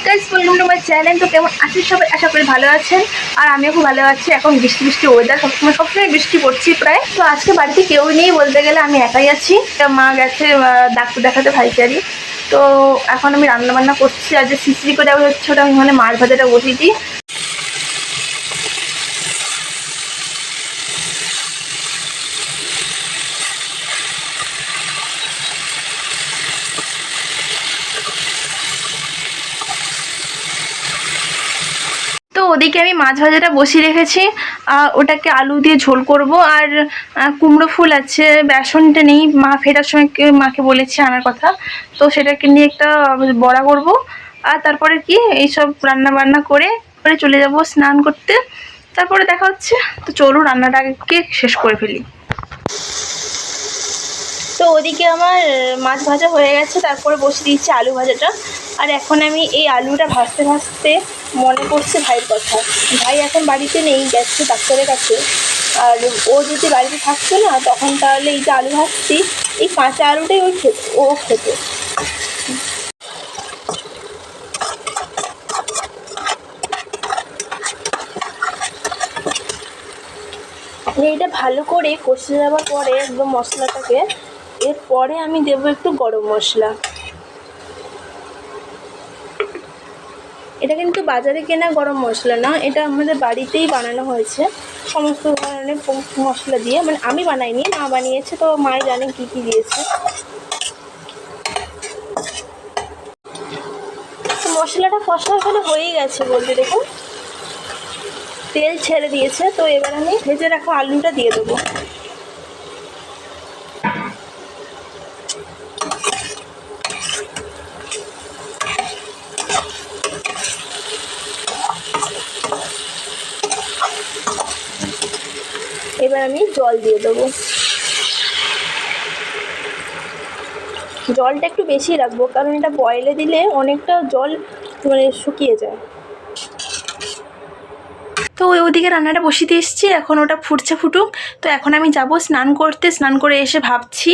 Guys, welcome to my channel. তো কেমন আছেন সবাই? আশা করি ভালো আছেন। আর আমিও খুব ভালো আছি। এখন বৃষ্টি বৃষ্টি ওয়েদার, সবসময় বৃষ্টি পড়ছি প্রায়। তো আজকে বাড়িতে কেউ নেই বলতে গেলে, আমি একাই আছি। মা গেছে ডাক্তার দেখাতে ভাইচারি। তো এখন আমি রান্না বান্না করছি। আজ যে খিচড়ি করে হচ্ছে, ওটা আমি মানে মাছ ভাজাটা বসিয়েছি। তো ওদিকে আমি মাছ ভাজাটা বসিয়ে রেখেছি। ওটাকে আলু দিয়ে ঝোল করব। আর কুমড়ো ফুল আছে, বেসনটা নেই। মা ফেরার সময় মাকে বলেছি আনার কথা। তো সেটাকে নিয়ে একটা বড়া করব। আর তারপরে কি এইসব রান্না বান্না করে পরে চলে যাব স্নান করতে। তারপরে দেখা হচ্ছে। তো চলুন রান্নাটাকে শেষ করে ফেলি। তো ওদিকে আমার মাছ ভাজা হয়ে গেছে, তারপরে বসিয়ে দিয়েছি আলু ভাজাটা। আর এখন আমি এই আলুটা ভাজতে ভাজতে মনে পড়ছে ভাইয়ের কথা। ভাই এখন বাড়িতে নেই, গেছে ডাক্তারের কাছে। আর ও যদি বাড়িতে থাকতো না, তখন তাহলে এই যে আলু ভাজছি, এই কাঁচা আলুটাই ও খেত। এইটা ভালো করে কষে যাওয়ার পরে একদম মশলাটাকে, এরপরে আমি দেবো একটু গরম মশলা। এটা কিন্তু বাজারে কেনা গরম মশলা না, এটা আমাদের বাড়িতেই বানানো হয়েছে সমস্ত ধরনের মশলা দিয়ে। মানে আমি বানাইনি, মা বানিয়েছে। তো মাই জানে কী কী দিয়েছে। তো মশলাটা কষা এখানে হয়েই গেছে বলতে, দেখুন তেল ছেড়ে দিয়েছে। তো এবার আমি ভেজে রাখা আলুটা দিয়ে দেবো। এবার আমি জল দিয়ে দেবো। জলটা একটু বেশি রাখবো, কারণ এটা বয়েলে দিলে অনেকটা জল মানে শুকিয়ে যায়। তো ওইদিকে রান্নাটা বসিয়ে দিয়ে এসেছি, এখন ওটা ফুটুক। তো এখন আমি যাব স্নান করতে। স্নান করে এসে ভাবছি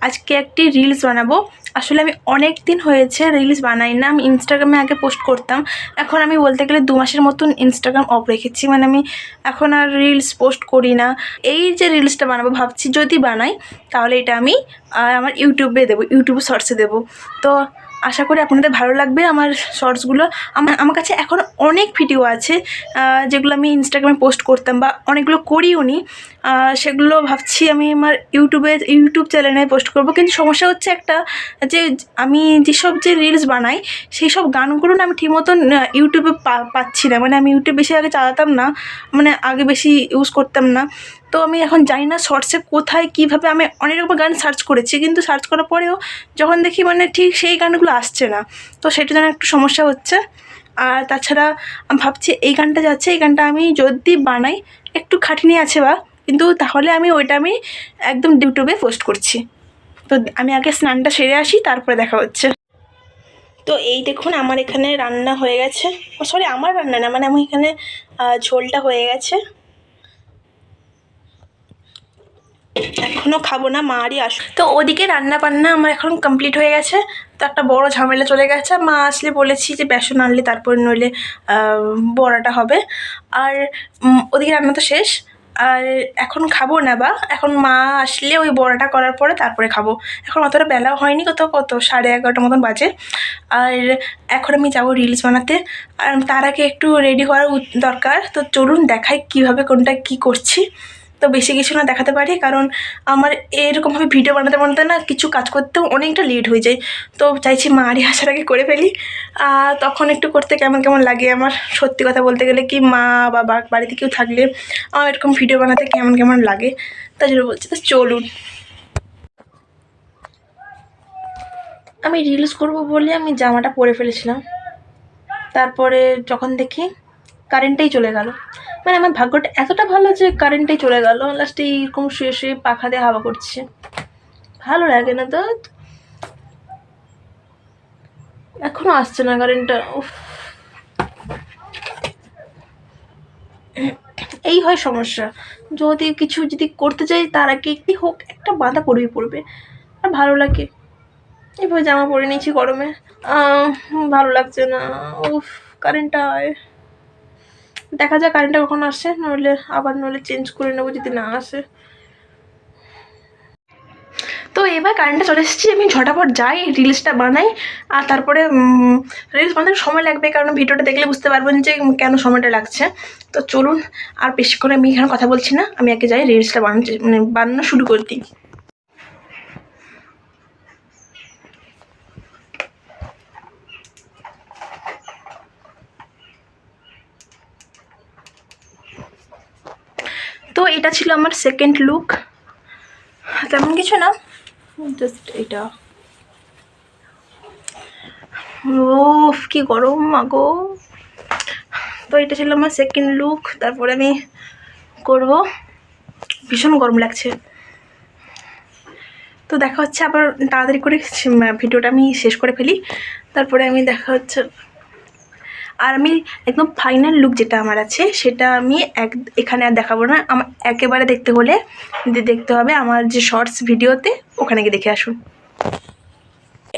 আজকে একটি রিলস বানাবো। আসলে আমি অনেক দিন হয়েছে রিলস বানাই না। আমি ইনস্টাগ্রামে আগে পোস্ট করতাম, এখন আমি বলতে গেলে 2 মাসের মতন ইনস্টাগ্রাম অফ রেখেছি। মানে আমি এখন আর রিলস পোস্ট করি না। এই যে রিলসটা বানাবো ভাবছি, যদি বানাই তাহলে এটা আমি আমার ইউটিউবে দেবো, ইউটিউব শর্টসে দেবো। তো আশা করি আপনাদের ভালো লাগবে আমার শর্টসগুলো। আমার কাছে এখন অনেক ভিডিও আছে যেগুলো আমি ইনস্টাগ্রামে পোস্ট করতাম, বা অনেকগুলো করিও নি। সেগুলো ভাবছি আমি আমার ইউটিউব চ্যানেলে পোস্ট করব। কিন্তু সমস্যা হচ্ছে একটা, যে আমি যেসব রিলস বানাই সেই সব গানগুলো না আমি ঠিক মতন ইউটিউবে পাচ্ছি না। মানে আমি ইউটিউব বেশি আগে চালাতাম না, মানে আগে বেশি ইউজ করতাম না। তো আমি এখন জানি না শর্টসে কোথায় কীভাবে। আমি অনেক রকম গান সার্চ করেছি, কিন্তু সার্চ করার পরেও যখন দেখি মানে ঠিক সেই গানগুলো আসছে না। তো সেটা যেন একটু সমস্যা হচ্ছে। আর তাছাড়া আমি ভাবছি এই গানটা যাচ্ছে, এই গানটা আমি যদি বানাই, একটু খাটনি আছে বা, কিন্তু তাহলে ওইটা আমি একদম ইউটিউবে পোস্ট করছি। তো আমি আগে স্নানটা সেরে আসি, তারপরে দেখা হচ্ছে। তো এই দেখুন আমার এখানে রান্না হয়ে গেছে। সরি, আমার রান্না না, মানে আমার এখানে ঝোলটা হয়ে গেছে। এখনও খাবো না, মারই আসো। তো ওদিকে রান্না বান্না আমার এখন কমপ্লিট হয়ে গেছে। তো একটা বড় ঝামেলা চলে গেছে। মা আসলে বলেছি যে বেসন আনলে তারপর নইলে বড়াটা হবে। আর ওদিকে রান্না তো শেষ। আর এখন খাবো না, বা এখন মা আসলে ওই বড়াটা করার পরে তারপরে খাবো। এখন অতটা বেলাও হয়নি, কত 11:30 মতন বাজে। আর এখন আমি যাবো রিলস বানাতে। আর তার আগে একটু রেডি করা দরকার। তো চলুন দেখাই কীভাবে কোনটা কী করছি। তো বেশি কিছু না দেখাতে পারি, কারণ আমার এরকমভাবে ভিডিও বানাতে বানাতে না কিছু কাজ করতেও অনেকটা লেট হয়ে যায়। তো চাইছি মারি আসার আগে করে ফেলি। তখন একটু করতে কেমন কেমন লাগে আমার। সত্যি কথা বলতে গেলে কি, মা বা বাড়িতে কেউ থাকলে আমার এরকম ভিডিও বানাতে কেমন কেমন লাগে, তাই জন্য বলছি। তো চলুন। আমি রিলস করব বলে আমি জামাটা পরে ফেলেছিলাম, তারপরে যখন দেখি কারেন্টটাই চলে গেল। মানে আমার ভাগ্যটা এতটা ভালো যে কারেন্টটাই চলে গেল। লাস্টে এইরকম শুয়ে শুয়ে পাখা দিয়ে হাওয়া করছে, ভালো লাগে না। তো এখনো আসছে না কারেন্টটা। উফ, এই হয় সমস্যা। যদি করতে চাই, তার আগে একটি হোক একটা বাধা পড়বে। আর ভালো লাগে, এভাবে জামা পরে নিয়েছি গরমে, ভালো লাগছে না। উফ, কারেন্টটা দেখা যাক কারেন্টটা কখন আসে, নইলে চেঞ্জ করে নেবো যদি না আসে। তো এবার কারেন্টটা চলে এসেছি, আমি ঝটাপট যাই রিলসটা বানাই। আর তারপরে রিলস বানাতে সময় লাগবে, কারণ ভিডিওটা দেখলে বুঝতে পারবেন যে কেন সময়টা লাগছে। তো চলুন, আর বেশি করে আমি এখানে কথা বলছি না, আমি আগে যাই রিলসটা বানানো শুরু করে দিই। তো এটা ছিল আমার সেকেন্ড লুক, তেমন কিছু না, জাস্ট এটা। ওফ কি গরম মাগো। তো এটা ছিল আমার সেকেন্ড লুক, তারপরে আমি করব, ভীষণ গরম লাগছে। তো দেখা হচ্ছে আবার, তাড়াতাড়ি করে ভিডিওটা আমি শেষ করে ফেলি, তারপরে আমি দেখা হচ্ছে। আর আমি একদম ফাইনাল লুক যেটা আমার আছে সেটা আমি এখানে আর দেখাবো না, আমার একেবারে দেখতে হবে আমার যে শর্টস ভিডিওতে, ওখানে গিয়ে দেখে আসুন।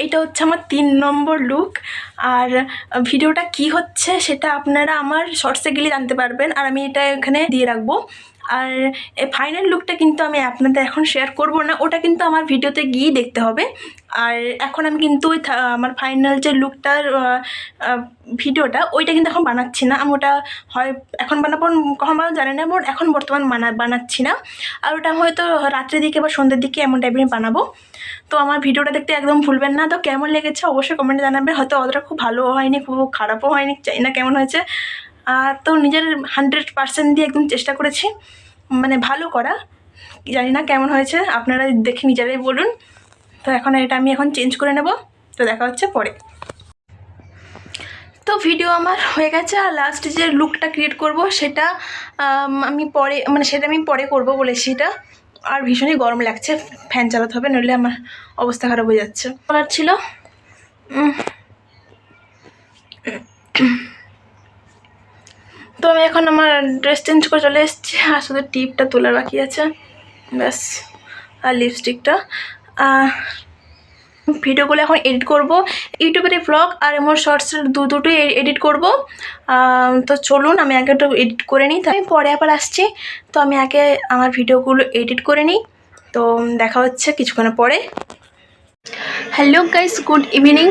এইটা হচ্ছে আমার 3 নম্বর লুক। আর ভিডিওটা কি হচ্ছে সেটা আপনারা আমার শর্টসে গেলে জানতে পারবেন, আর আমি এটা এখানে দিয়ে রাখবো। আর এই ফাইনাল লুকটা কিন্তু আমি আপনাদের এখন শেয়ার করব না, ওটা কিন্তু আমার ভিডিওতে গিয়েই দেখতে হবে। আর এখন আমি কিন্তু ওই আমার ফাইনাল যে লুকটার ভিডিওটা, ওইটা কিন্তু এখন বানাচ্ছি না। আমি ওটা হয় এখন বানাবো, কখন বানাবো জানি না, এখন বর্তমান বানাচ্ছি না। আর ওটা হয়তো রাত্রের দিকে বা সন্ধ্যের দিকে এমন টাইপের বানাবো। তো আমার ভিডিওটা দেখতে একদম ভুলবেন না। তো কেমন লেগেছে অবশ্যই কমেন্টে জানাবেন, হয়তো অতটা খুব ভালো হয়নি, খুব খারাপও হয়নি, চাই না কেমন হয়েছে। তো নিজের 100% দিয়ে একদম চেষ্টা করেছি মানে ভালো করা, জানি না কেমন হয়েছে, আপনারা দেখে নিজেরাই বলুন। তো এখন এটা আমি চেঞ্জ করে নেব, তো দেখা হচ্ছে পরে। তো ভিডিও আমার হয়ে গেছে, আর লাস্ট যে লুকটা ক্রিয়েট করব সেটা আমি পরে করব বলেছি এটা। আর ভীষণই গরম লাগছে, ফ্যান চালাতে হবে, নইলে আমার অবস্থা খারাপ হয়ে যাচ্ছে। বলার ছিল, তো আমি এখন আমার ড্রেস চেঞ্জ করে চলে এসেছি, আর শুধু টিপটা তোলার বাকি আছে ব্যাস, আর লিপস্টিকটা। ভিডিওগুলো এখন এডিট করব, ইউটিউবের ব্লগ আর আমার শর্টসের দুটোই এডিট করব। তো চলুন আমি আগে একটু এডিট করে নিই, তাই পরে আবার আসছি। তো আমি আগে আমার ভিডিওগুলো এডিট করে নিই, তো দেখা হচ্ছে কিছুক্ষণ পরে। Hello guys, good evening.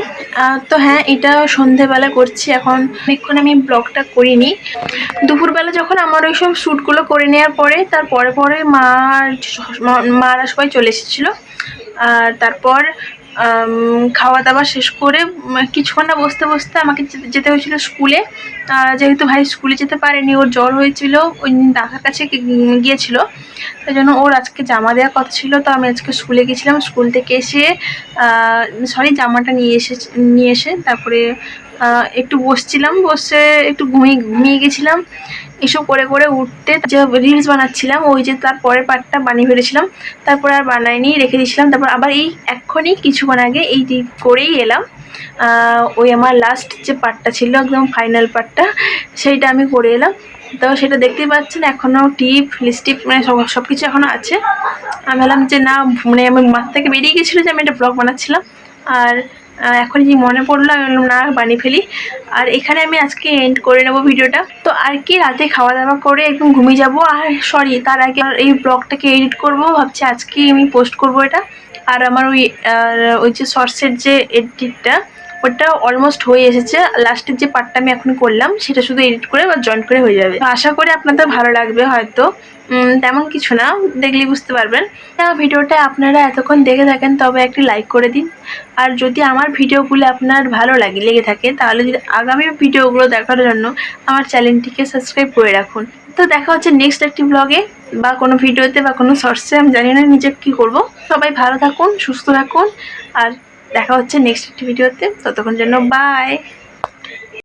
তো হ্যাঁ, এটা সন্ধেবেলা করছি, এখন আমি ব্লগটা করিনি। দুপুরবেলা যখন আমার ওই সব শ্যুটগুলো করে নেওয়ার পরে, পরে মারা সবাই চলে এসেছিলো। আর তারপর খাওয়া দাওয়া শেষ করে কিছুক্ষণ না বসতে আমাকে যেতে হয়েছিল স্কুলে। যেহেতু ভাই স্কুলে যেতে পারেনি, ওর জ্বর হয়েছিল, ওই ডাক্তার কাছে গিয়েছিল, তাই জন্য ওর আজকে জামা দেওয়ার কথা ছিল। তো আমি আজকে স্কুলে গেছিলাম, স্কুল থেকে এসে জামাটা নিয়ে এসে তারপরে একটু বসে একটু ঘুমিয়ে গেছিলাম। এসব করে উঠতে যে রিলস বানাচ্ছিলাম, ওই যে তার পরের পার্টটা বানিয়ে ফেলেছিলাম, তারপর আর বানাইনি, রেখে দিয়েছিলাম। তারপর আবার এক্ষুনি কিছুক্ষণ আগে করেই এলাম। ওই আমার লাস্ট যে পার্টটা ছিল, একদম ফাইনাল পার্টটা, সেইটা আমি করে এলাম। তো সেটা দেখতেই পাচ্ছেন, এখনও লিপস্টিক সব কিছু এখনও আছে। আমি ভাবলাম যে না, আমার মাথা থেকে বেরিয়ে গেছিলো যে আমি একটা ব্লগ বানাচ্ছিলাম, আর এখন যে মনে পড়লো আমি বললাম না, বানিয়ে ফেলি। আর এখানে আমি আজকে এন্ড করে নেবো ভিডিওটা। তো আর কি, রাতে খাওয়া দাওয়া করে একদম ঘুমিয়ে যাব। আর তার আগে এই ব্লগটাকে এডিট করব, ভাবছি আজকেই আমি পোস্ট করব এটা। আর আমার ওই যে শর্টসের যে এডিটটা, ওটা অলমোস্ট হয়ে এসেছে। লাস্টের যে পার্টটা আমি এখন করলাম, সেটা শুধু এডিট করে বা জয়েন করে হয়ে যাবে। আশা করি আপনাদের ভালো লাগবে, হয়তো তেমন কিছু না, দেখলেই বুঝতে পারবেন। ভিডিওটা আপনারা এতক্ষণ দেখে থাকেন তবে একটি লাইক করে দিন। আর যদি আমার ভিডিওগুলো আপনার ভালো লেগে থাকে, তাহলে যদি আগামী ভিডিওগুলো দেখার জন্য আমার চ্যানেলটিকে সাবস্ক্রাইব করে রাখুন। তো দেখা হচ্ছে নেক্সট একটি ব্লগে বা কোনো ভিডিওতে বা কোনো শর্টসে, আমি জানি না নিজে কী করব। সবাই ভালো থাকুন, সুস্থ থাকুন, আর দেখা হচ্ছে নেক্সট একটি ভিডিওতে। ততক্ষণ জন্য বাই।